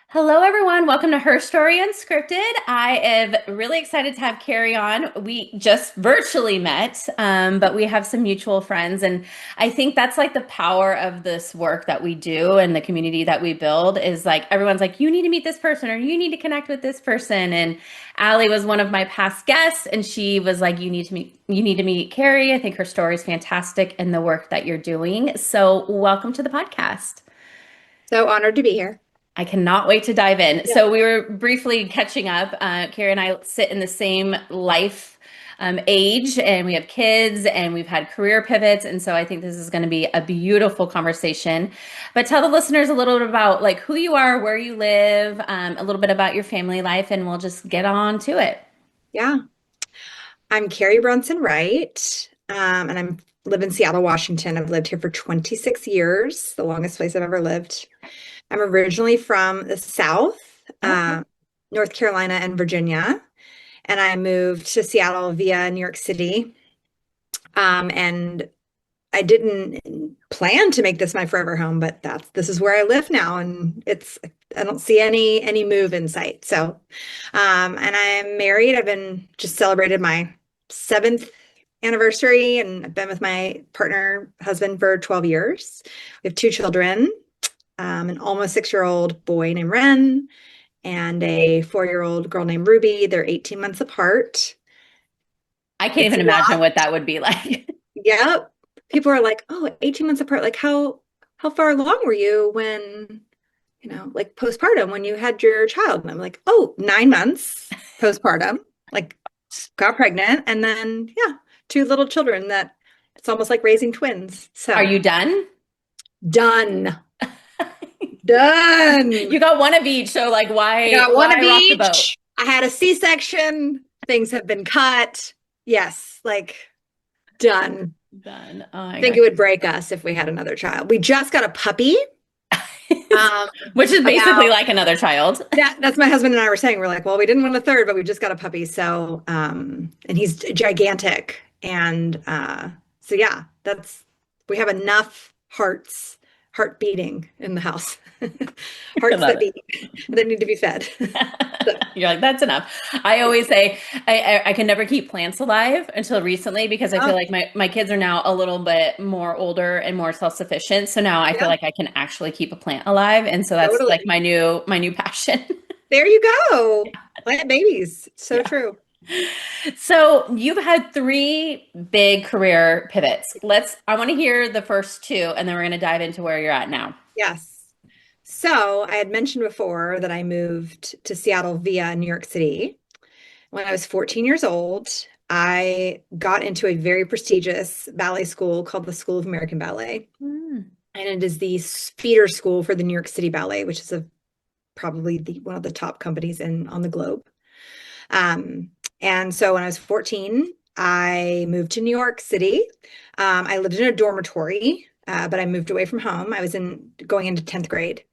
Hello, everyone. Welcome to Her Story Unscripted. I am really excited to have Kari on. We just virtually met, but we have some mutual friends. And I think that's like the power of this work that we do and the community that we build is like everyone's like, you need to meet this person or you need to connect with this person. And Allie was one of my past guests, and she was like, you need to meet Kari. I think her story is fantastic in the work that you're doing. So, welcome to the podcast. So honored to be here. I cannot wait to dive in. Yeah. So we were briefly catching up. Kara and I sit in the same life age, and we have kids, and we've had career pivots. And so I think this is going to be a beautiful conversation. But tell the listeners a little bit about like who you are, where you live, a little bit about your family life, and we'll just get on to it. Yeah. I'm Kari Brunson Wright, and I'm live in Seattle, Washington. I've lived here for 26 years, the longest place I've ever lived. I'm originally from the South, Okay. North Carolina and Virginia, and I moved to Seattle via New York City. And I didn't plan to make this my forever home, but this is where I live now, and I don't see any move in sight. So, and I'm married. I've been just celebrated my seventh anniversary, and I've been with my partner husband for 12 years. We have two children, an almost 6-year-old boy named Ren and a 4-year-old girl named Ruby. They're 18 months apart. I can't It's even a imagine lot. what that would be like. Yep. People are like, oh, 18 months apart. Like how far along were you when, like postpartum when you had your child? And I'm like, oh, 9 months postpartum, like got pregnant, and then yeah, two little children that it's almost like raising twins. Are So you done? done. Done. You got one of each, so like I why got one why of rock the boat? each. I had a C-section. Things have been cut. Yes, like done. Done. Oh I my think gosh. it would break us if we had another child. We just got a puppy. Um, Which is basically about like another child. Yeah, that's my husband and I were saying. We're like, well, we didn't want a third, but we just got a puppy. So, and he's gigantic. And so yeah, we have enough heart beating in the house. I Hearts love that it. beat, that need to be fed. So, You're like, that's enough. I always say I can never keep plants alive until recently because I feel oh, like my kids are now a little bit more older and more self-sufficient. So now I feel yeah, like I can actually keep a plant alive. And so that's like totally. my new passion. There you go. Plant babies. So Yeah. true. So you've had three big career pivots. I want to hear the first two, and then we're going to dive into where you're at now. Yes. So I had mentioned before that I moved to Seattle via New York City. When I was 14 years old, I got into a very prestigious ballet school called the School of American Ballet. Hmm. And it is the feeder school for the New York City Ballet, which is probably one of the top companies on the globe. Um, and so when I was 14, I moved to New York City. I lived in a dormitory, but I moved away from home. I was going into 10th grade.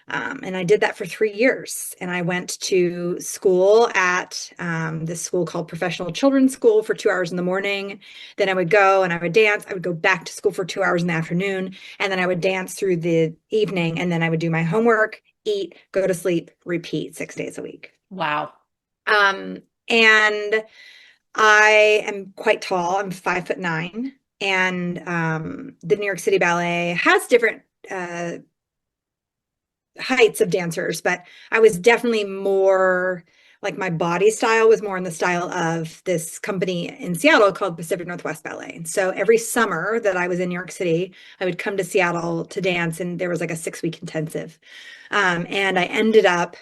And I did that for 3 years. And I went to school at this school called Professional Children's School for 2 hours in the morning. Then I would go and I would dance. I would go back to school for 2 hours in the afternoon. And then I would dance through the evening. And then I would do my homework, eat, go to sleep, repeat 6 days a week. Wow. And I am quite tall. I'm 5'9". And the New York City Ballet has different uh, heights of dancers, but I was definitely more like my body style was more in the style of this company in Seattle called Pacific Northwest Ballet. And so every summer that I was in New York City, I would come to Seattle to dance, and there was like a 6-week intensive. And I ended up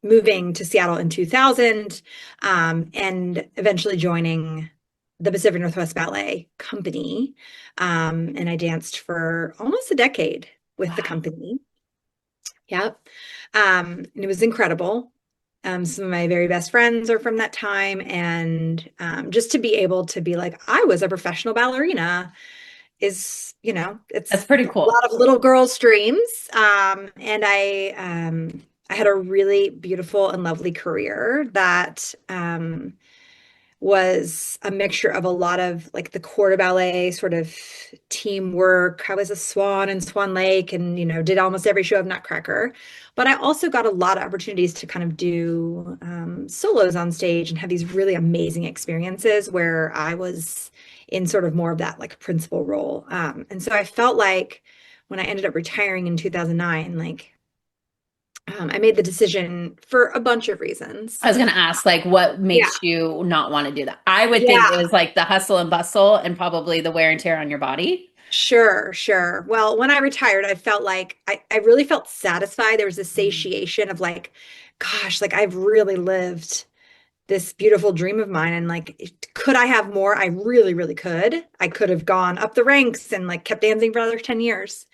moving to Seattle in 2000, and eventually joining the Pacific Northwest Ballet Company. And I danced for almost a decade with the Wow. company. Yep. And it was incredible. Some of my very best friends are from that time. And just to be able to be like, I was a professional ballerina is, That's it's pretty a cool. lot of little girls' dreams. And I had a really beautiful and lovely career that was a mixture of a lot of like the corps de ballet sort of teamwork. I was a swan in Swan Lake and, did almost every show of Nutcracker. But I also got a lot of opportunities to kind of do solos on stage and have these really amazing experiences where I was in sort of more of that like principal role. And so I felt like when I ended up retiring in 2009, like I made the decision for a bunch of I reasons. was going to ask, like, what Yeah, makes you not want to do that? I would think it yeah. was like the hustle and bustle and probably the wear and tear on your body. Sure, sure. Well, when I retired, I felt like I really felt satisfied. There was a Mm. satiation of like, gosh, like I've really lived this beautiful dream of mine. And like, could I have more? I really, really could. I could have gone up the ranks and like kept dancing for another 10 years.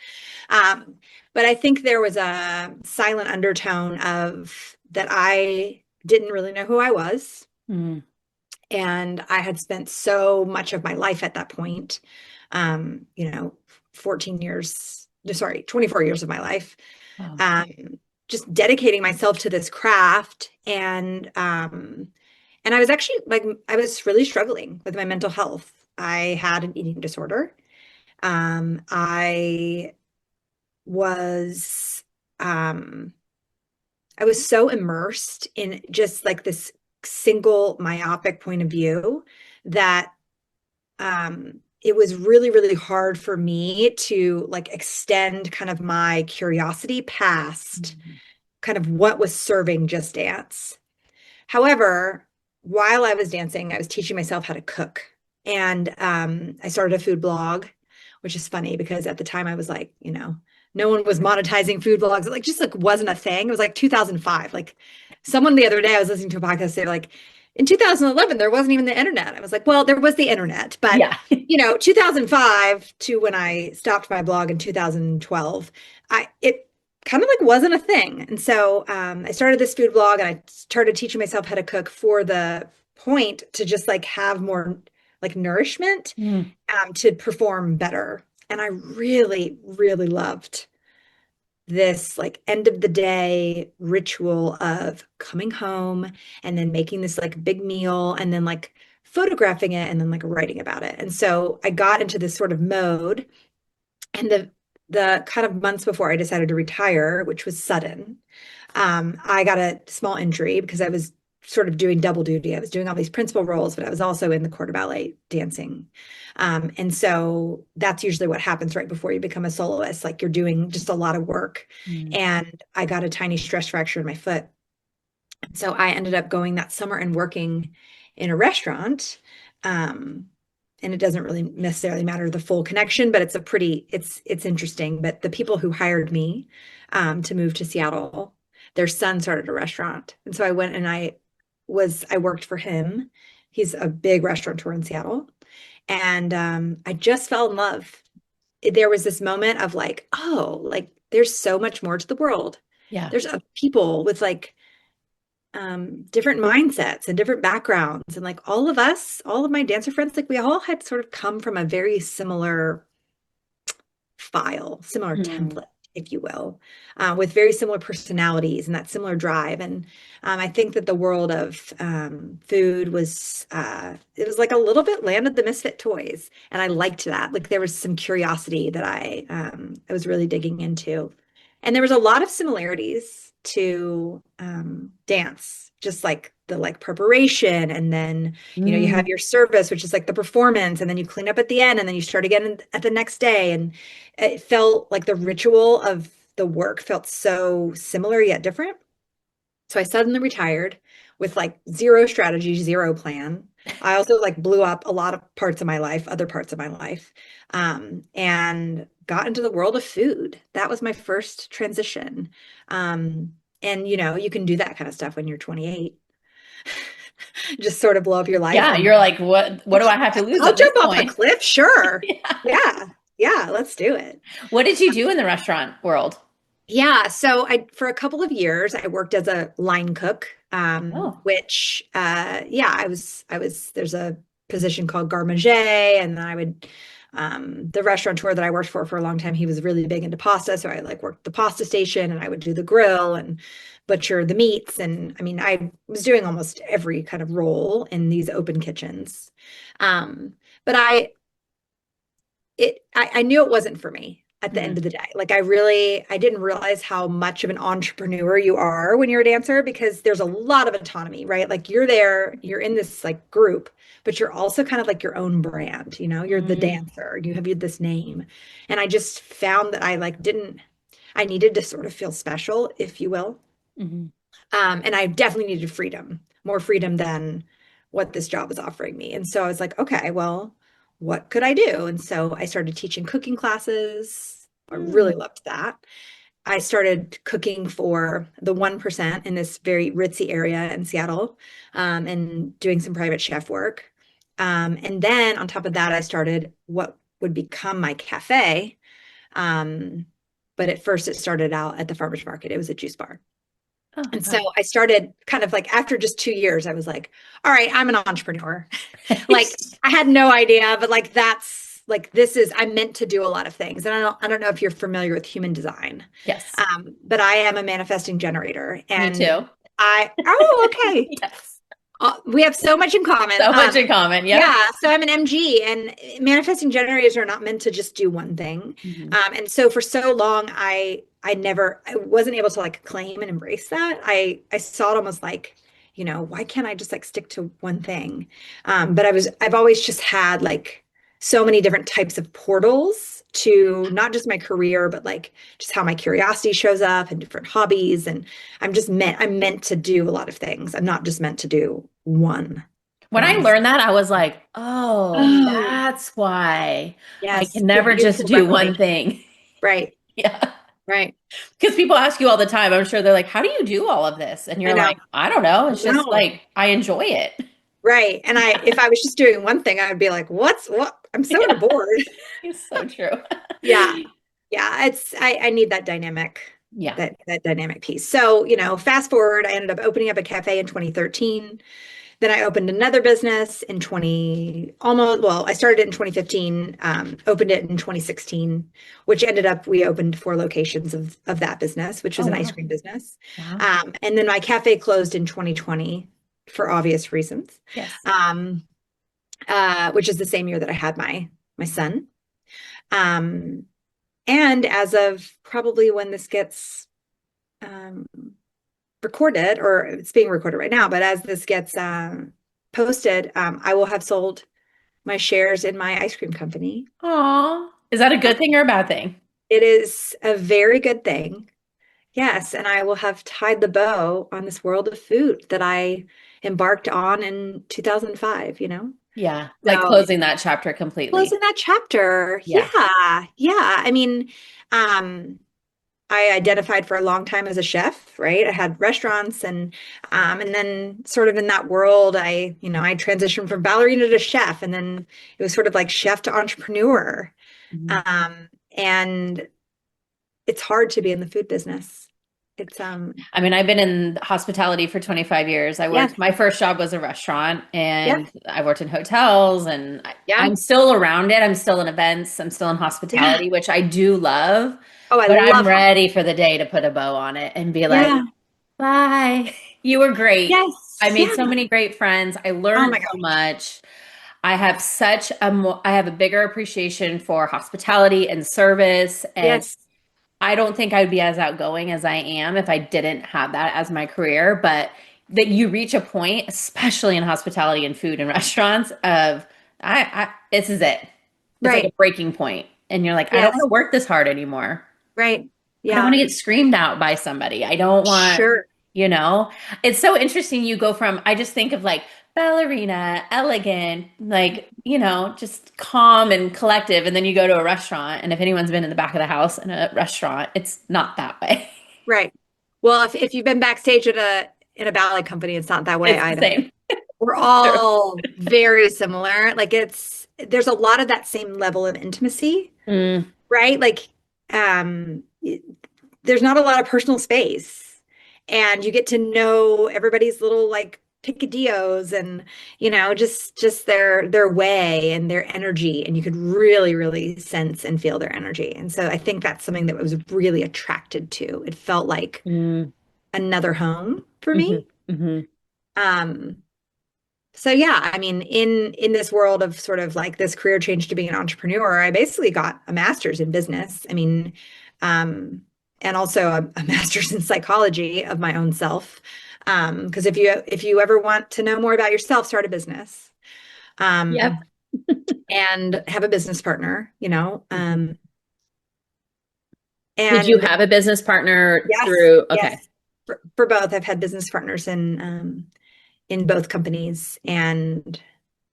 Um, but I think there was a silent undertone of that I didn't really know who I was. Mm. And I had spent so much of my life at that point, um, you know, 14 years, no, sorry, 24 years of my life, Oh. um, just dedicating myself to this craft. And I was actually like, I was really struggling with my mental health. I had an eating disorder. I was, um, I was so immersed in just like this single myopic point of view that it was really, really hard for me to like extend kind of my curiosity past Mm. kind of what was serving just dance. However, while I was dancing, I was teaching myself how to cook. And I started a food blog, which is funny because at the time I was like, no one was monetizing food blogs. It like just like wasn't a thing. It was like 2005. Like someone the other day I was listening to a podcast say like in 2011 there wasn't even the internet. I was like, well, there was the internet, but Yeah. 2005 to when I stopped my blog in 2012, it kind of like wasn't a thing. And so I started this food blog and I started teaching myself how to cook for the point to just like have more like nourishment Mm. to perform better. And I really, really loved this like end of the day ritual of coming home and then making this like big meal and then like photographing it and then like writing about it. And so I got into this sort of mode and the kind of months before I decided to retire, which was sudden, I got a small injury because I was sort of doing double duty. I was doing all these principal roles, but I was also in the corps de ballet dancing. And so that's usually what happens right before you become a soloist. Like you're doing just a lot of work. Mm. And I got a tiny stress fracture in my foot. So I ended up going that summer and working in a restaurant. Um, and it doesn't really necessarily matter the full connection, but it's interesting. But the people who hired me to move to Seattle, their son started a restaurant. And so I went and I worked for him. He's a big restaurateur in Seattle. And I just fell in love. There was this moment of like, oh, like there's so much more to the world. Yeah. There's people with like different mindsets and different backgrounds. And like all of us, all of my dancer friends, like we all had sort of come from a very similar file, similar Mm. template, if you will, with very similar personalities and that similar drive. And I think that the world of food it was like a little bit land of the misfit toys. And I liked that. Like there was some curiosity that I was really digging into. And there was a lot of similarities to dance, just like the like preparation and then you Mm. have your service, which is like the performance, and then you clean up at the end and then you start again at the next day. And it felt like the ritual of the work felt so similar yet different. So I suddenly retired with like zero strategy, zero plan. I also like blew up a lot of parts of my life, other parts of my life, and got into the world of food. That was my first transition. And you can do that kind of stuff when you're 28. Just sort of blow up your life Yeah. and You're like, what do I have to lose I'll at this jump off a point? cliff, sure. Yeah. Yeah. Yeah, let's do it. What did you do in the restaurant world? Yeah, so I for a couple of years I worked as a line cook, Oh. which yeah, I was there's a position called garde manger, and then I would the restaurateur that I worked for a long time, he was really big into pasta, so I like worked the pasta station and I would do the grill and butcher the meats. And I mean, I was doing almost every kind of role in these open kitchens. But I knew it wasn't for me at the end Mm, of the day. Like I didn't realize how much of an entrepreneur you are when you're a dancer because there's a lot of autonomy, right? Like you're there, you're in this like group, but you're also kind of like your own brand, you're the mm, dancer, you have this name. And I just found that I like didn't, I needed to sort of feel special, if you will. mhm. And I definitely needed freedom, more freedom than what this job was offering me. And so I was like, okay, well, what could I do? And so I started teaching cooking classes. I Mm. really loved that. I started cooking for the 1% in this very ritzy area in Seattle, and doing some private chef work. And then on top of that, I started what would become my cafe. Um, but at first, it started out at the farmer's market. It was a juice bar. Oh, And so wow. I started kind of like after just 2 years, I was like, all right, I'm an entrepreneur. Like I had no idea, but like that's like this is I'm meant to do a lot of things. And I don't know if you're familiar with human design. Yes, But I am a manifesting generator. me And too. okay. Yes. We have so much in common. So much in common. Yep. Yeah, so I'm an MG, and manifesting generators are not meant to just do one thing. Mhm. And so for so long, I wasn't able to like claim and embrace that. I saw it almost like, why can't I just like stick to one thing? But I've always just had like so many different types of portals to not just my career, but like just how my curiosity shows up and different hobbies. And I'm meant to do a lot of things. I'm not just meant to do When I one. learned that, I was like, oh, Oh, that's why I yes. can The never just beautiful do one revelation. thing. Right. Yeah. Right. Because people ask you all the time, I'm sure they're like, how do you do all of this? And I you're know. like, I don't know. It's just No. like, I enjoy it. Right. And if I was just doing one thing, I would be like, what? I'm so Yeah, bored. it's so true. Yeah. Yeah. I need that dynamic, Yeah. that dynamic piece. So, fast forward, I ended up opening up a cafe in 2013. Then I opened another business in 20, almost, well, I started it in 2015, opened it in 2016, which ended up, we opened 4 locations of that business, which Oh, was an ice wow. cream business. Wow. And then my cafe closed in 2020 for obvious reasons, Yes. um, which is the same year that I had my son. Um, and as of probably when this gets um, recorded, or it's being recorded right now, but as this gets posted, I will have sold my shares in my ice cream company. Aw. Is that a Uh, good thing or a bad thing? It is a very good thing. Yes, and I will have tied the bow on this world of food that I embarked on in 2005, Yeah. Like So closing that chapter completely. closing that chapter. Yeah. Yeah. Yeah. I mean, um, I identified for a long time as a chef, right? I had restaurants and then sort of in that world, I transitioned from ballerina to chef, and then it was sort of like chef to entrepreneur. Mhm. And it's hard to be in the food business. It's I mean, I've been in hospitality for 25 years. yes, My first job was a restaurant yep, and I worked in hotels and yeah, I'm still around it. I'm still in events. I'm still in yeah. hospitality, which I do love, Oh, I but I'm love ready for the day to put a bow on it and be like, yeah, bye. You were great. I yes, made yeah. so many great friends. I Oh learned my so gosh, much. I have a bigger appreciation for hospitality and service, and yes, I don't think I'd be as outgoing as I am if I didn't have that as my career. But that you reach a point, especially in hospitality and food and restaurants, of this is it. It's like a right, breaking point, and you're like, I don't want yes, to work this hard anymore. right, I don't want yeah, to get screamed out by somebody. I don't want, sure. you know, it's so interesting. You go from, I just think of like ballerina, elegant, like, just calm and collective. And then you go to a restaurant. And if anyone's been in the back of the house in a restaurant, it's not that way. Right. Well, if you've been backstage at a ballet company, it's not that way It's the either. same. We're True. all very similar. Like there's a lot of that same level of intimacy, Mm, right? Like um it- there's not a lot of personal space. And you get to know everybody's little like picadillos and just their way and their energy, and you could really really sense and feel their energy. And so I think that's something that I was really attracted to. It felt like mm. another home for Hmm. me. Hmm. Um, so yeah, I mean, in this world of sort of like this career change to being an entrepreneur, I basically got a master's in business. I mean, um, and also a master's in psychology of my own self. Because if you ever want to know more about yourself, start a business. Yep. And have a business partner, Mhm. Did you and have a business partner yes, through? Okay. yes, for both. I've had business partners in both companies,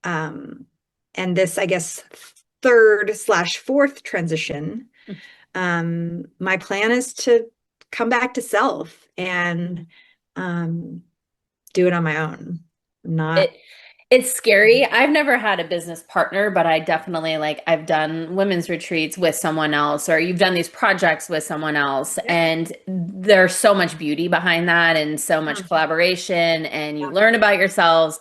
um, and this, I guess, third slash fourth transition. My plan is to come back to self and um, do it on my own. I'm not. It it's scary. I've never had a business partner, but I definitely like I've done women's retreats with someone else, or you've done these projects with someone else, Yeah, and there's so much beauty behind that and so much yeah, collaboration, and you yeah. learn about yourselves.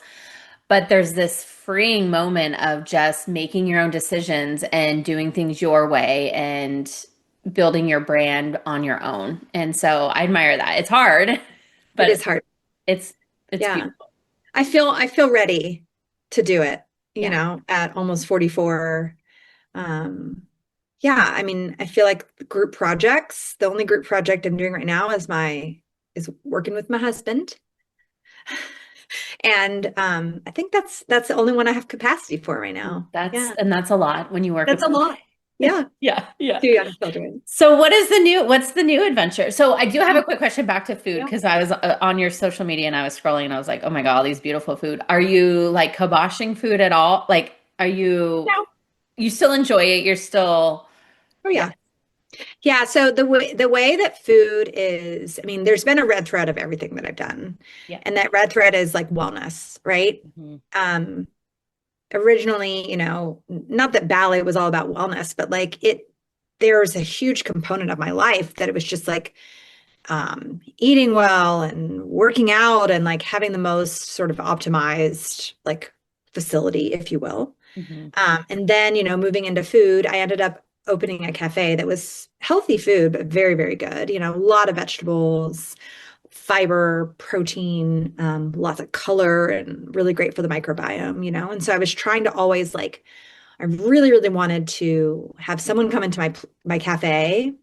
But there's this freeing moment of just making your own decisions and doing things your way and building your brand on your own. And so I admire that. It's hard, It but is hard. it's it's Yeah. beautiful. I feel ready to do it, Yeah. at almost 44. Um, yeah, I mean, I feel like group projects, the only group project I'm doing right now is working with my husband. And I think that's the only one I have capacity for right now. That's Yeah. and that's a lot when you work with That's a lot. Yeah. yeah, yeah. Two young children. So what's the new adventure? So I do have Yeah. a quick question back to food Yeah. because I was on your social media and I was scrolling and I was like, "Oh my God, all these beautiful food." Are you like kiboshing food at all? Like are Yeah. you still enjoy it? You're still Oh yeah. yeah. Yeah, so the way that food is, I mean, there's been a red thread of everything that I've done. Yeah. And that red thread is like wellness, right? Mhm. Um, Originally, not that ballet was all about wellness, but like there's a huge component of my life that it was just like eating well and working out and like having the most sort of optimized like facility, if you will. Mhm. And then, moving into food, I ended up opening a cafe that was healthy food, but very, very good. A lot of vegetables, fiber, protein, lots of color, and really great for the microbiome. And so I was trying to always like, I really, really wanted to have someone come into my cafe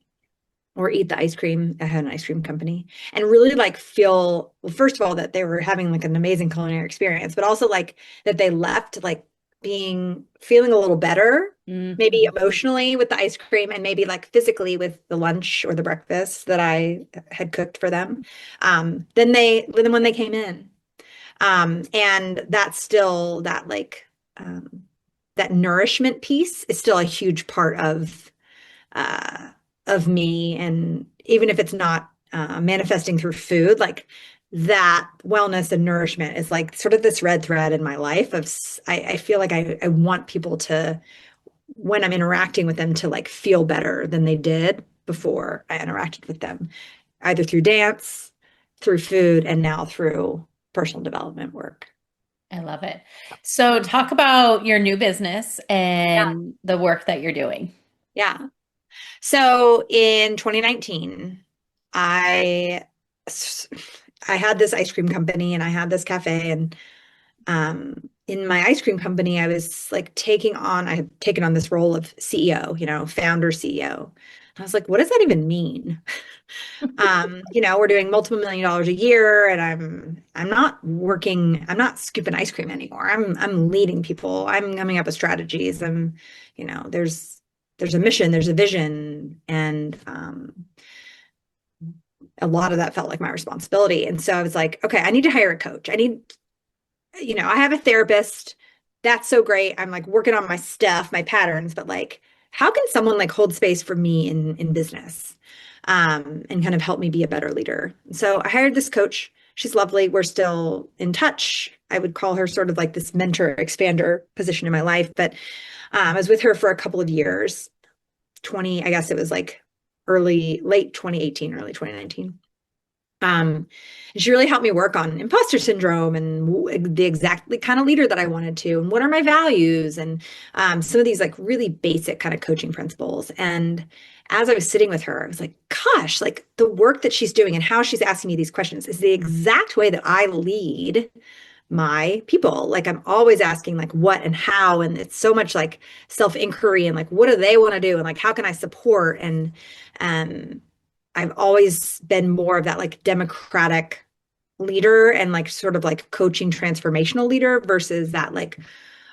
or eat the ice cream. I had an ice cream company and really like feel, well, first of all, that they were having like an amazing culinary experience, but also like that they left like feeling a little better, maybe Mhm. emotionally with the ice cream and maybe like physically with the lunch or the breakfast that I had cooked for them. Then when they came in, and that's still that like, that nourishment piece is still a huge part uh, of me. And even if it's not manifesting through food, like that wellness and nourishment is like sort of this red thread in my life I feel like I want people to, when I'm interacting with them, to like feel better than they did before I interacted with them, either through dance, through food, and now through personal development work. I love it. So Yeah. talk about your new business Yeah. and the work that you're doing. Yeah. So in 2019, I I had this ice cream company and I had this cafe, and in my ice cream company I was like I had taken on this role of CEO, founder CEO. I was like, what does that even mean? We're doing multiple million dollars a year and I'm not scooping ice cream anymore. I'm leading people. I'm coming up with strategies. There's a mission, there's a vision, and a lot of that felt like my responsibility. And so I was like, okay, I need to hire a coach. I have a therapist. That's so great. I'm like working on my stuff, my patterns, but like, how can someone like hold space for me in business, and kind of help me be a better leader? So I hired this coach. She's lovely. We're still in touch. I would call her sort of like this mentor expander position in my life. But I was with her for a couple of years, I guess it was like late 2018, early 2019. And she really helped me work on imposter syndrome and the exactly kind of leader that I wanted to, and what are my values, and some of these like really basic kind of coaching principles. And as I was sitting with her, I was like, gosh, like the work that she's doing and how she's asking me these questions is the exact way that I lead my people. Like I'm always asking like what and how, and it's so much like self-inquiry and like what do they want to do and like how can I support, and um I've always been more of that like democratic leader and like sort of like coaching transformational leader versus that like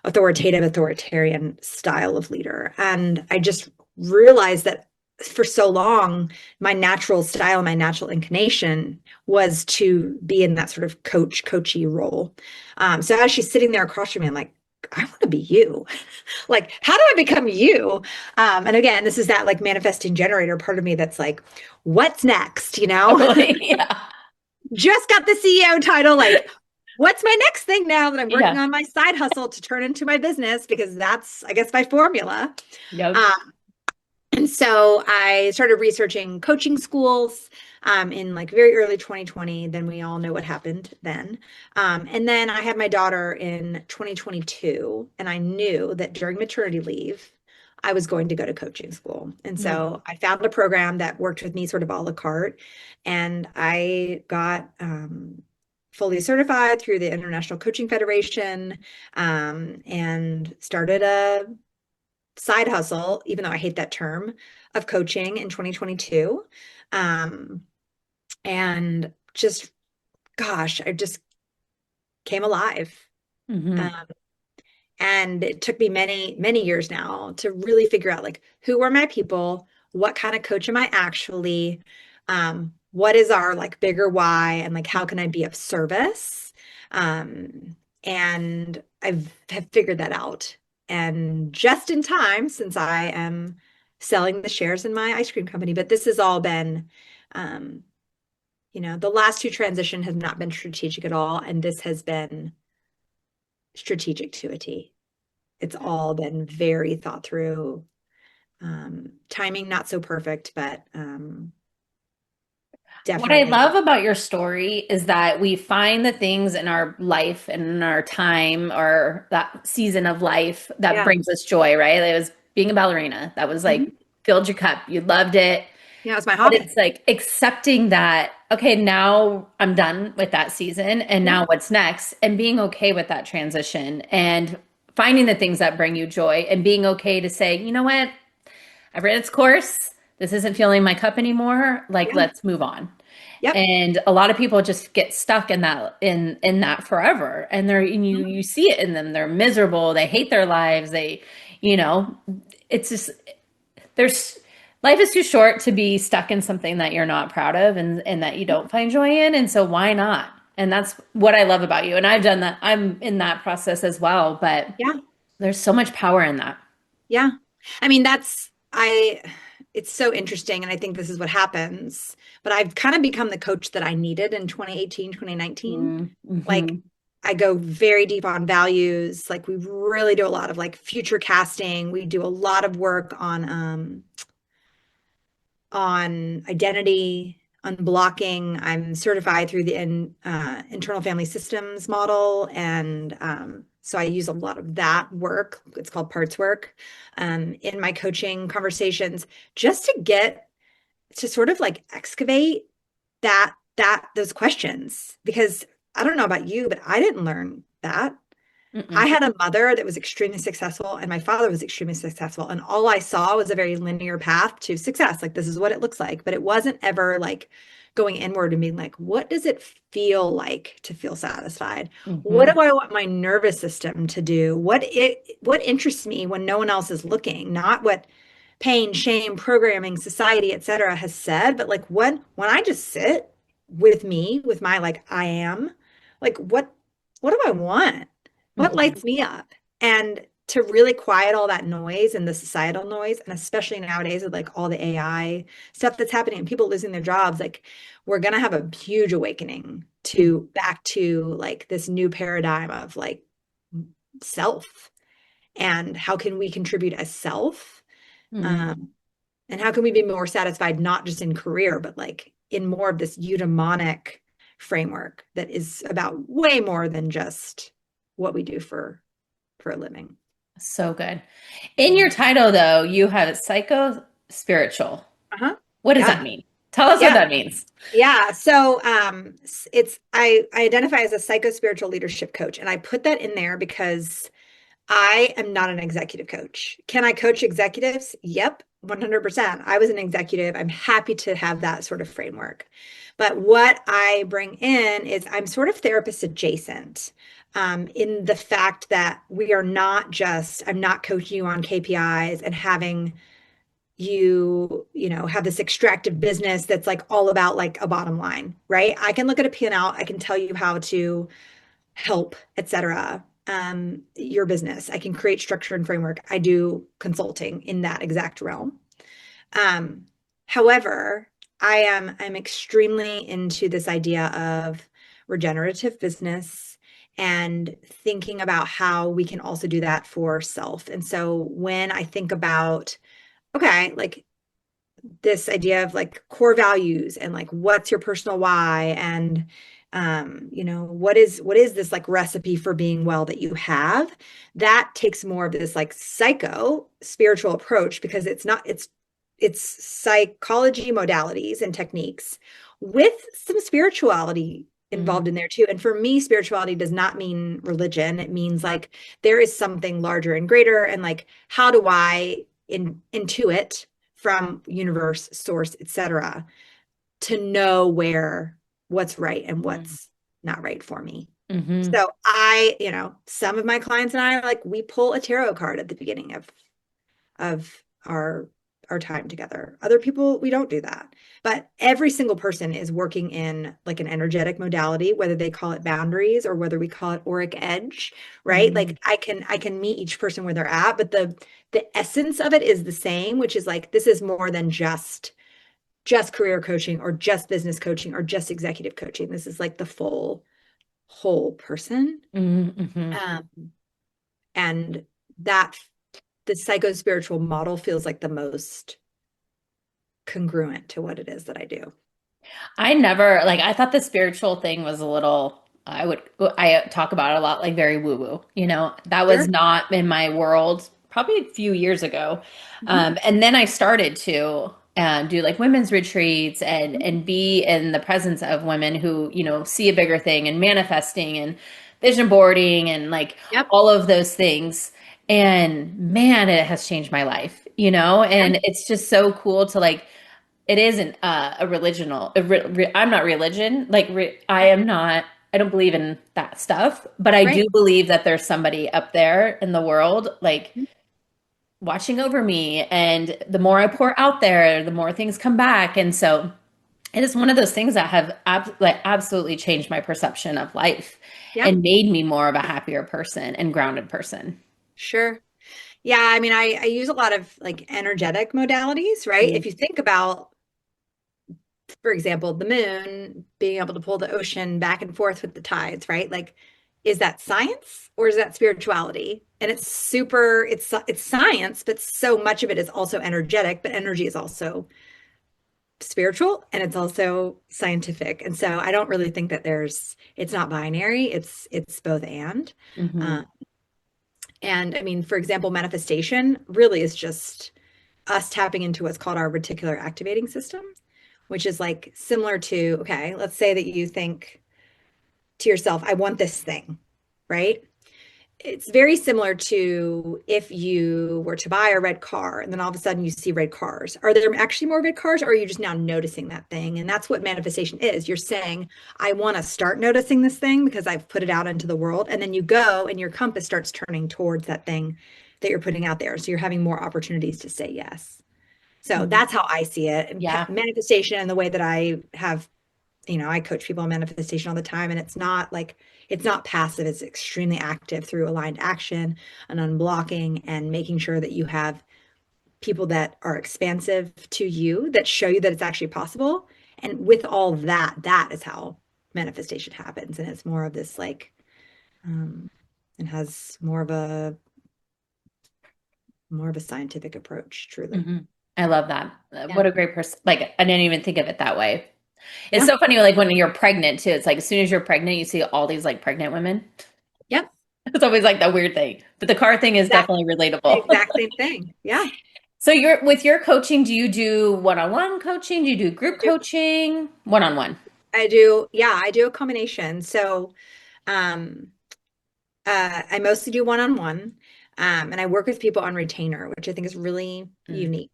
authoritative authoritarian style of leader. And I just realized that for so long my natural style, my natural inclination was to be in that sort of coachy role. So as she's sitting there across from me, I'm like, I want to be you. Like, how do I become you? And again, this is that like manifesting generator part of me that's like, what's next? You know, Totally. Yeah. just got the CEO title. Like, what's my next thing now that I'm working Yeah. on my side hustle to turn into my business? Because that's, I guess, my formula. Yep. Um, and so I started researching coaching schools in like very early 2020. Then we all know what happened then. And then I had my daughter in 2022, and I knew that during maternity leave, I was going to go to coaching school. And Mhm. so I found a program that worked with me sort of a la carte, and I got fully certified through the International Coaching Federation, and started a side hustle, even though I hate that term, of coaching in 2022. Um, and just, gosh, I just came alive. Mhm. Um, and it took me many, many years now to really figure out like who are my people, what kind of coach am I actually, what is our like bigger why, and like how can I be of service? And I've have figured that out. And just in time, since I am selling the shares in my ice cream company, but this has all been um, the last two transition have not been strategic at all, and this has been strategic to a T. It's all been very thought through. Timing not so perfect, but What I definitely. love about your story is that we find the things in our life and in our time or that season of life that Yeah. brings us joy, right? It was being a ballerina. That was like Mhm. filled your cup. You loved it. Yeah, it's my But hobby. it's like accepting that, okay, now I'm done with that season and Yeah. now what's next? And being okay with that transition and finding the things that bring you joy and being okay to say, you know what? I've ran its course. This isn't filling my cup anymore. Like, Yeah. let's move on. Yep. And a lot of people just get stuck in that forever. And you Mhm. see it in them. They're miserable. They hate their lives. You know, it's just there's life is too short to be stuck in something that you're not proud of and that you don't find joy in. And so why not? And that's what I love about you. And I've done that. I'm in that process as well, but Yeah. there's so much power in that. Yeah. I mean, it's so interesting. And I think this is what happens. But I've kind of become the coach that I needed in 2018, 2019. Like, Mm-hmm. I go very deep on values. Like, we really do a lot of like future casting. We do a lot of work on identity, on blocking. I'm certified through the internal family systems model. And so I use a lot of that work. It's called parts work in my coaching conversations, just to get to sort of like excavate those questions. Because I don't know about you, but I didn't learn that. I Mm-mm. had a mother that was extremely successful, and my father was extremely successful. And all I saw was a very linear path to success. Like, this is what it looks like. But it wasn't ever like going inward and being like, what does it feel like to feel satisfied? What Mm-hmm. do I want my nervous system to do? What interests me when no one else is looking? Not what pain, shame, programming, society, etc. has said, but like when I just sit with me, with my like I am, like what do I want? What Mm-hmm. lights me up? And to really quiet all that noise and the societal noise, and especially nowadays with like all the AI stuff that's happening and people losing their jobs, like we're gonna have a huge awakening to back to like this new paradigm of like self, and how can we contribute as self, Mm-hmm. um, and how can we be more satisfied not just in career but like in more of this eudaimonic framework that is about way more than just what we do for a living. So good. In your Mhm. title, though, you have psycho spiritual. Uh-huh. What does Yeah. that mean? Tell us what Yeah. that means. Yeah. So it's I identify as a psycho spiritual leadership coach, and I put that in there because I am not an executive coach. Can I coach executives? Yep, 100%. I was an executive. I'm happy to have that sort of framework. But what I bring in is I'm sort of therapist adjacent, in the fact that we are not just, I'm not coaching you on KPIs and having you have this extractive business that's like all about like a bottom line, right? I can look at a P&L, I can tell you how to help, etc. Your business. I can create structure and framework. I do consulting in that exact realm. Um, However, I'm extremely into this idea of regenerative business and thinking about how we can also do that for self. And so when I think about, okay, like this idea of like core values and like what's your personal why and what is this like recipe for being well that you have, that takes more of this like psycho spiritual approach because it's psychology modalities and techniques with some spirituality Mm, involved in there too. And for me, spirituality does not mean religion. It means like there is something larger and greater, and like how do I intuit from universe, source, etc., to know where what's right and mm, what's not right for me. hmm. So some of my clients and I, like, we pull a tarot card at the beginning of our time together. Other people, we don't do that. But every single person is working in like an energetic modality, whether they call it boundaries or whether we call it auric edge, right? Mm, Like I can meet each person where they're at, but the essence of it is the same, which is like this is more than just career coaching or just business coaching or just executive coaching. This is like the full whole person. hmm. Um, and that the psycho spiritual model feels like the most congruent to what it is that I do. I never like I thought the spiritual thing was a little I talk about it a lot like very woo-woo. That was Sure. not in my world probably a few years ago. Mhm. And then I started to do like women's retreats and be in the presence of women who, see a bigger thing and manifesting and vision boarding and like Yep. all of those things. And man, it has changed my life, Yeah. and it's just so cool to like it isn't a religional. I'm not religion. Like I am not. I don't believe in that stuff. But I Right. do believe that there's somebody up there in the world, like watching over me. And the more I pour out there, the more things come back. And so it is one of those things that have like absolutely changed my perception of life Yep. and made me more of a happier person and grounded person. Sure. Yeah. I mean, I use a lot of like energetic modalities, right? Mm. If you think about, for example, the moon being able to pull the ocean back and forth with the tides, right? Like, is that science or is that spirituality? And it's science, but so much of it is also energetic, but energy is also spiritual and it's also scientific. And so I don't really think that it's not binary. It's both and. Hmm. Uh, and I mean, for example, manifestation really is just us tapping into what's called our reticular activating system, which is like similar to, okay, let's say that you think to yourself, I want this thing, right? It's very similar to if you were to buy a red car and then all of a sudden you see red cars. Are there actually more red cars or are you just now noticing that thing? And that's what manifestation is. You're saying, I want to start noticing this thing because I've put it out into the world. And then you go and your compass starts turning towards that thing that you're putting out there. So you're having more opportunities to say yes. So that's how I see it. And Yeah. manifestation and the way that I have, I coach people on manifestation all the time. And it's not passive, it's extremely active through aligned action and unblocking and making sure that you have people that are expansive to you, that show you that it's actually possible. And with all that, that is how manifestation happens. And it's more of this like, it has more of a scientific approach, truly. Hmm. I love that. Yeah. What a great person. Like, I didn't even think of it that way. It's Yeah. so funny, like when you're pregnant too. It's like as soon as you're pregnant, you see all these like pregnant women. Yep. It's always like that weird thing. But the car thing is Exact, definitely relatable. exact same thing. Yeah. So you're with your coaching, do you do one-on-one coaching? Do you do I group do. coaching? One-on-one. I do. Yeah, I do a combination. So, um, I mostly do one-on-one, and I work with people on retainer, which I think is really Mm, unique.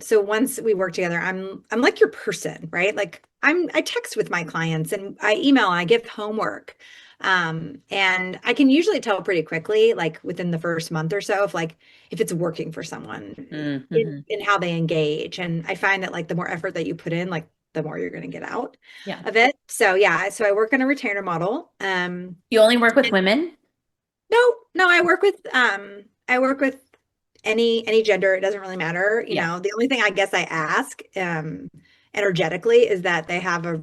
So once we work together, I'm like your person, right? Like I text with my clients and I email and I give homework. And I can usually tell pretty quickly, like within the first month or so, if it's working for someone mhm. in how they engage. And I find that like the more effort that you put in, like the more you're going to get out Yeah. of it. So yeah, so I work on a retainer model. You only work with women? No, no, I work with any gender. It doesn't really matter. You Yeah. know, the only thing I guess I ask energetically is that they have a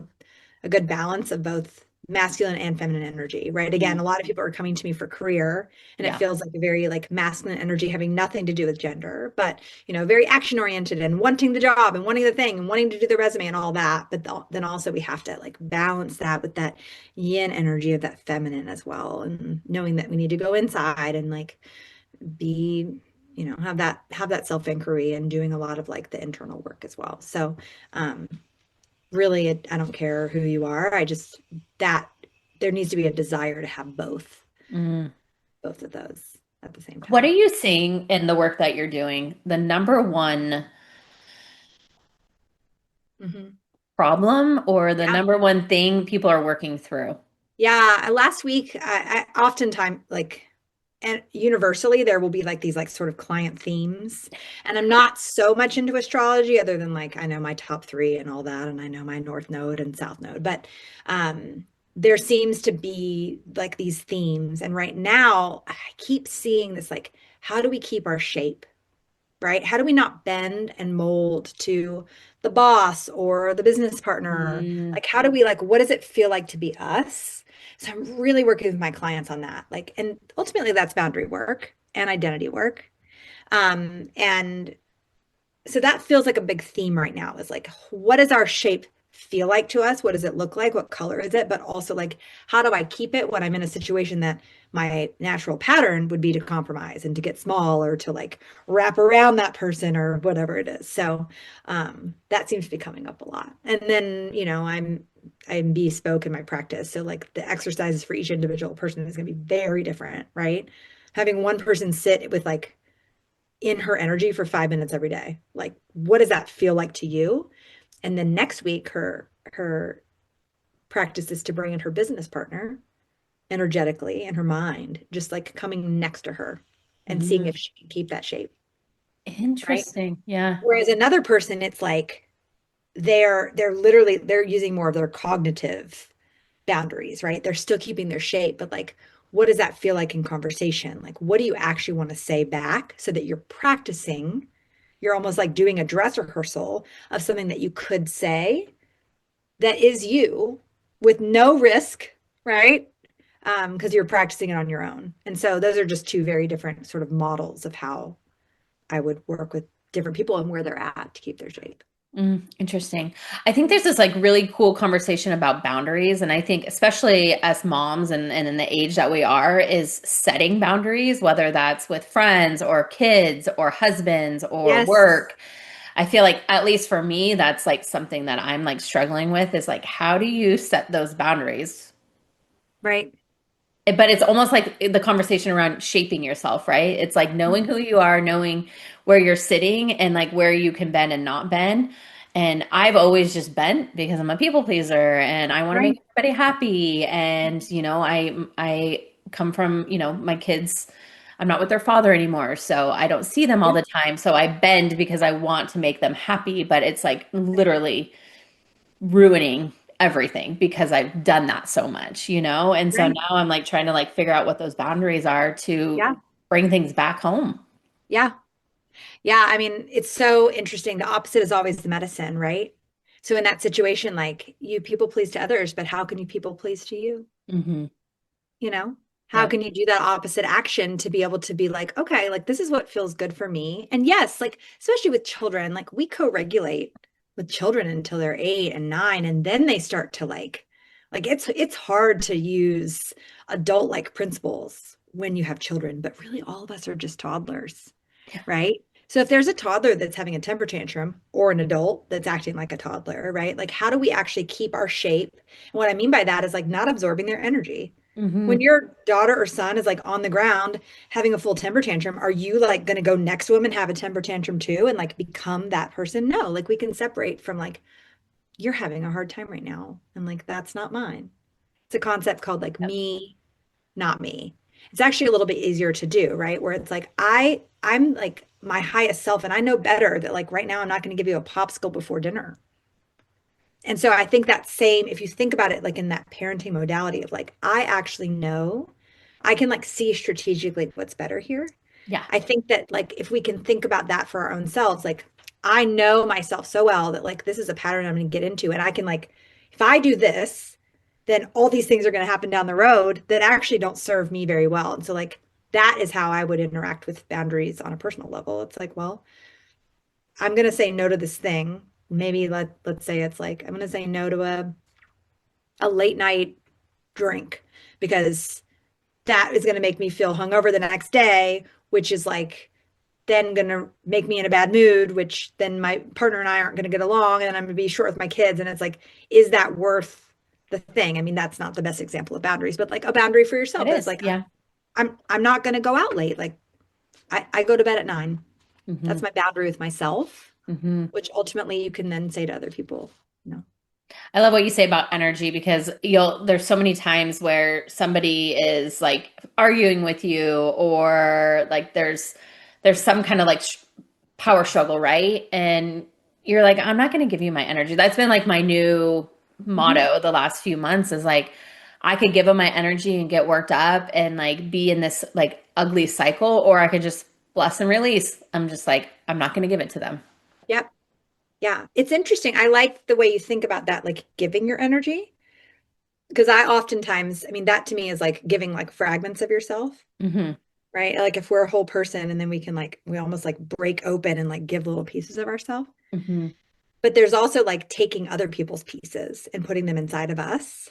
good balance of both masculine and feminine energy, right? Again, Mm, a lot of people are coming to me for career and it yeah. feels like a very like masculine energy having nothing to do with gender, but you know, very action oriented and wanting the job and wanting the thing and wanting to do the resume and all that. But then also we have to like balance that with that yin energy of that feminine as well, and knowing that we need to go inside and like be, you know, have that self inquiry and doing a lot of like the internal work as well. So um really I don't care who you are. I just that there needs to be a desire to have Mm. both of those at the same What are time. you seeing in the work that you're doing? The number one Hmm. problem or the Yeah. number one thing people are working through? Yeah, last week I oftentimes like, and universally there will be like these like sort of client themes, and I'm not so much into astrology other than like I know my top three and all that, and I know my north node and south node, but there seems to be like these themes, and right now I keep seeing this like, how do we keep our shape, right? How do we not bend and mold to the boss or the business partner? Mm, Like, how do we, like, what does it feel like to be us? So I'm really working with my clients on that. Like, and ultimately that's boundary work and identity work. And so that feels like a big theme right now is like, what does our shape feel like to us? What does it look like? What color is it? But also like, how do I keep it when I'm in a situation that my natural pattern would be to compromise and to get small or to like wrap around that person or whatever it is. So that seems to be coming up a lot. And then, you know, I'm bespoke in my practice. So like the exercises for each individual person is going to be very different, right? Having one person sit with like in her energy for 5 minutes every day. Like, what does that feel like to you? And then next week, her practice is to bring in her business partner energetically in her mind, just like coming next to her and seeing mm. if she can keep that shape, right? Interesting. Yeah. Whereas another person, it's like they're literally they're using more of their cognitive boundaries, right? They're still keeping their shape, but like, what does that feel like in conversation? Like, what do you actually want to say back so that you're practicing? You're almost like doing a dress rehearsal of something that you could say that is you with no risk, right? Because you're practicing it on your own. And so those are just two very different sort of models of how I would work with different people and where they're at to keep their shape. Interesting. I think there's this like really cool conversation about boundaries. And I think especially as moms and in the age that we are, is setting boundaries, whether that's with friends or kids or husbands or Yes, work. I feel like, at least for me, that's like something that I'm like struggling with is like, how do you set those boundaries? right. But it's almost like the conversation around shaping yourself, right? It's like knowing who you are, knowing where you're sitting and like where you can bend and not bend. And I've always just bent because I'm a people pleaser and I want to make Right. everybody happy. And, you know, I come from, you know, my kids, I'm not with their father anymore, so I don't see them all Yeah. the time. So I bend because I want to make them happy, but it's like literally ruining everything because I've done that so much, you know? And so Right. now I'm like trying to like figure out what those boundaries are to Yeah. bring things back home. Yeah. Yeah. I mean, it's so interesting. The opposite is always the medicine, right? So in that situation, like you people please to others, but how can you people please to you? Hmm. You know, how Yep. can you do that opposite action to be able to be like, okay, like this is what feels good for me? And yes, like especially with children, like we co-regulate, with children until they're 8 and 9, and then they start to like it's hard to use adult-like principles when you have children, but really all of us are just toddlers, right? So if there's a toddler that's having a temper tantrum or an adult that's acting like a toddler, right? Like how do we actually keep our shape? And what I mean by that is like not absorbing their energy. When Hmm. your daughter or son is like on the ground having a full temper tantrum, are you like going to go next to them and have a temper tantrum too and like become that person? No, like we can separate from like, you're having a hard time right now. And like, that's not mine. It's a concept called like me, not me. It's actually a little bit easier to do, right? Where it's like, I'm like my highest self and I know better that like right now I'm not going to give you a popsicle before dinner. And so I think that same, if you think about it like in that parenting modality of like, I actually know, I can like see strategically what's better here. Yeah. I think that like if we can think about that for our own selves, like I know myself so well that like this is a pattern I'm going to get into. And I can like, if I do this, then all these things are going to happen down the road that actually don't serve me very well. And so like that is how I would interact with boundaries on a personal level. It's like, well, I'm going to say no to this thing. Maybe let's say it's like I'm going to say no to a late night drink because that is going to make me feel hungover the next day, which is like then going to make me in a bad mood, which then my partner and I aren't going to get along and I'm going to be short with my kids. And it's like, is that worth the thing? I mean, that's not the best example of boundaries, but like a boundary for It yourself is is. like, Yeah. I'm not going to go out late. Like I go to bed at 9. Hmm. That's my boundary with myself, Hmm. which ultimately you can then say to other people, no. I love what you say about energy because there's so many times where somebody is like arguing with you or like there's some kind of like power struggle, right? And you're like, I'm not going to give you my energy. That's been like my new Mhm. motto the last few months is like I could give them my energy and get worked up and like be in this like ugly cycle, or I could just bless and release. I'm just like, I'm not going to give it to them. Yep. Yeah. It's interesting. I like the way you think about that, like giving your energy. Because I oftentimes, I mean, that to me is like giving like fragments of yourself, Hmm. right? Like if we're a whole person and then we can like, we almost like break open and like give little pieces of ourselves. Hmm. But there's also like taking other people's pieces and putting them inside of us.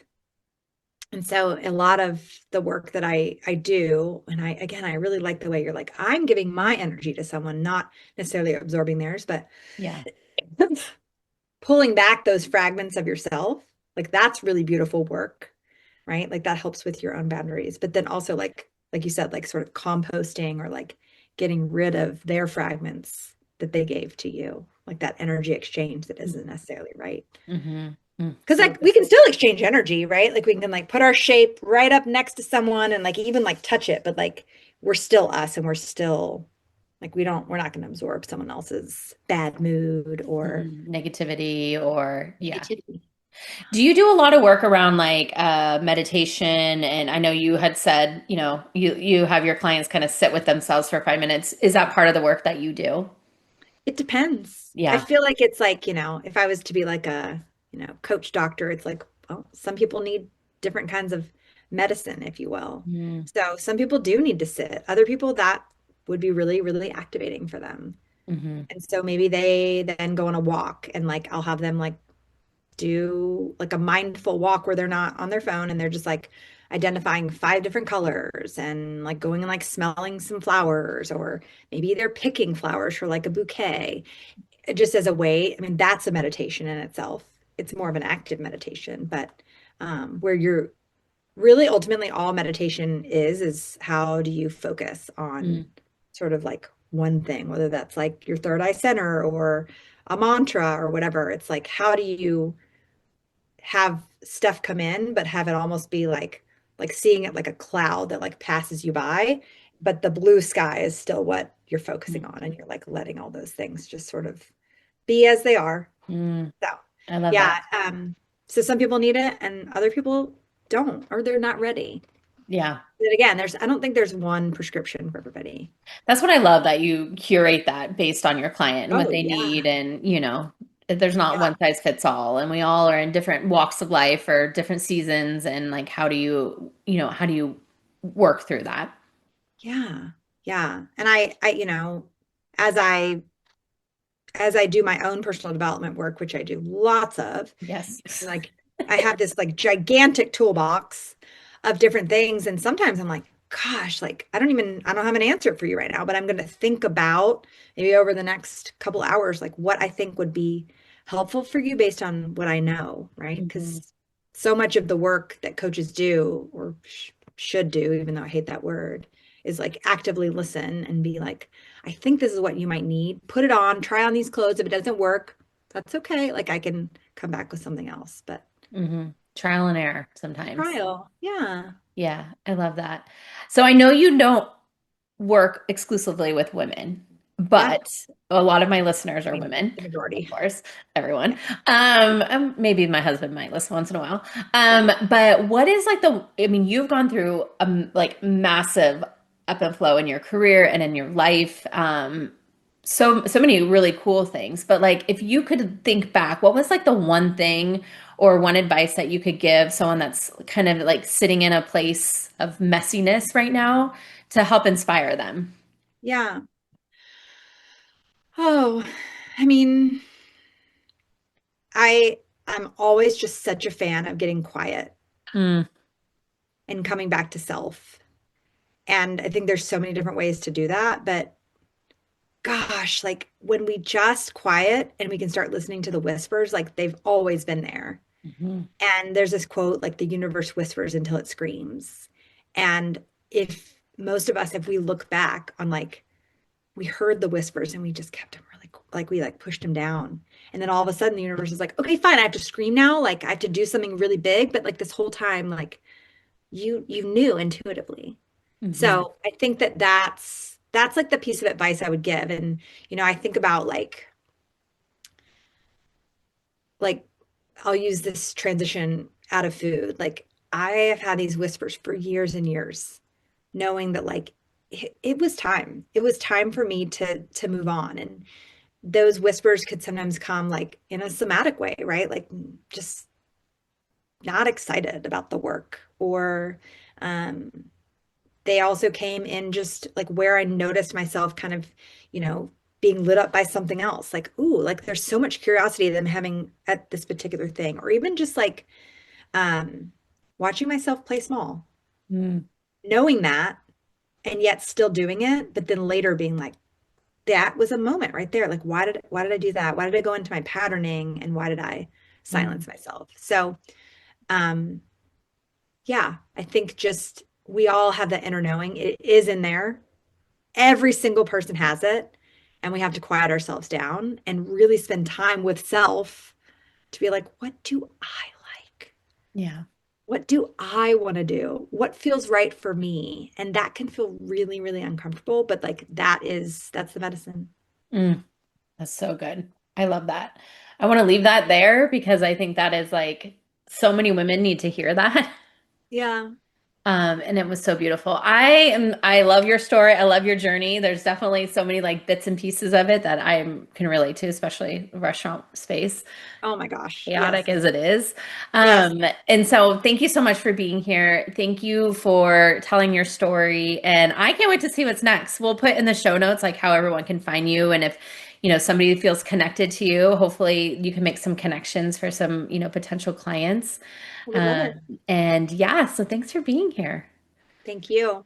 And so a lot of the work that I do, and I again, I really like the way you're like, I'm giving my energy to someone, not necessarily absorbing theirs, but Yeah. pulling back those fragments of yourself, like that's really beautiful work, right? Like that helps with your own boundaries. But then also like you said, like sort of composting or like getting rid of their fragments that they gave to you, like that energy exchange that isn't necessarily right. Hmm. Because So like we can still exchange energy, right? Like we can like put our shape right up next to someone and like even like touch it, but like we're still us and we're still like we're not going to absorb someone else's bad mood or negativity or yeah. negativity. Do you do a lot of work around like meditation? And I know you had said, you have your clients kind of sit with themselves for 5 minutes. Is that part of the work that you do? It depends. I Yeah. feel like it's like, if I was to be like a, coach doctor, it's like, well, some people need different kinds of medicine, if you will. Mm-hmm. So some people do need to sit. Other people that would be really, really activating for them. Mm-hmm. And so maybe they then go on a walk and like I'll have them like do like a mindful walk where they're not on their phone and they're just like identifying 5 different colors and like going and like smelling some flowers or maybe they're picking flowers for like a bouquet just as a way. I mean, that's a meditation in itself. It's more of an active meditation, but where you're really ultimately all meditation is how do you focus on sort of like one thing, whether that's like your third eye center or a mantra or whatever. It's like, how do you have stuff come in, but have it almost be like seeing it like a cloud that like passes you by, but the blue sky is still what you're focusing on, and you're like letting all those things just sort of be as they are. Mm-hmm. So I love yeah, that. so some people need it and other people don't, or they're not ready. Yeah. But again, I don't think there's one prescription for everybody. That's what I love that you curate that based on your client and what Oh they yeah, need. And, there's not yeah, one size fits all. And we all are in different walks of life or different seasons. And like, how do you work through that? yeah, yeah. And I as I as I do my own personal development work, which I do lots of, Yes. like I have this like gigantic toolbox of different things. And sometimes I'm like, gosh, like I don't have an answer for you right now, but I'm going to think about maybe over the next couple hours, like what I think would be helpful for you based on what I know, right? Mhm. Because so much of the work that coaches do or should do, even though I hate that word, is like actively listen and be like, I think this is what you might need. Put it on, try on these clothes. If it doesn't work, that's okay. Like I can come back with something else. But Trial and error sometimes. trial, yeah, Yeah, I love that. So I know you don't work exclusively with women, yeah. but a lot of my listeners I are mean, women, the of majority. course, Yeah, everyone. Maybe my husband might listen once in a while. yeah, But what is like I mean, you've gone through like massive up and flow in your career and in your life. So many really cool things. But like if you could think back, what was like the one thing or one advice that you could give someone that's kind of like sitting in a place of messiness right now to help inspire them? yeah. Oh, I mean, I I'm always just such a fan of getting quiet Mm, and coming back to self. And I think there's so many different ways to do that, but gosh, like when we just quiet and we can start listening to the whispers, like they've always been there. mhm, And there's this quote, like the universe whispers until it screams. And if most of us, if we look back on like we heard the whispers and we just kept them really like we like pushed them down. And then all of a sudden the universe is like, okay, fine, I have to scream now. Like I have to do something really big. But like this whole time, like you knew intuitively. mhm, So I think that that's like the piece of advice I would give. And I think about like I'll use this transition out of food. Like I have had these whispers for years and years, knowing that like it was time. It was time for me to move on. And those whispers could sometimes come like in a somatic way, right? Like just not excited about the work or um they also came in just like where I noticed myself kind of, you know, being lit up by something else. Like, ooh, like there's so much curiosity that I'm having at this particular thing, or even just like um, watching myself play small, mm, knowing that, and yet still doing it, but then later being like, that was a moment right there. Like, why did I do that? Why did I go into my patterning, and why did I mm. silence myself? So, um, yeah, I think just we all have that inner knowing. It is in there. Every single person has it. And we have to quiet ourselves down and really spend time with self to be like, what do I like? Yeah. What do I want to do? What feels right for me? And that can feel really, really uncomfortable, but like that's the medicine. Mm, that's so good. I love that. I want to leave that there because I think that is like so many women need to hear that. Yeah. And it was so beautiful. I love your story. I love your journey. There's definitely so many like bits and pieces of it that can relate to, especially restaurant space, Oh my gosh. Yes. chaotic as it is. Yes. And so thank you so much for being here. Thank you for telling your story. And I can't wait to see what's next. We'll put in the show notes like how everyone can find you. And if, somebody feels connected to you, hopefully you can make some connections for some, potential clients. I would love Um, it. and yeah, so thanks for being here. Thank you.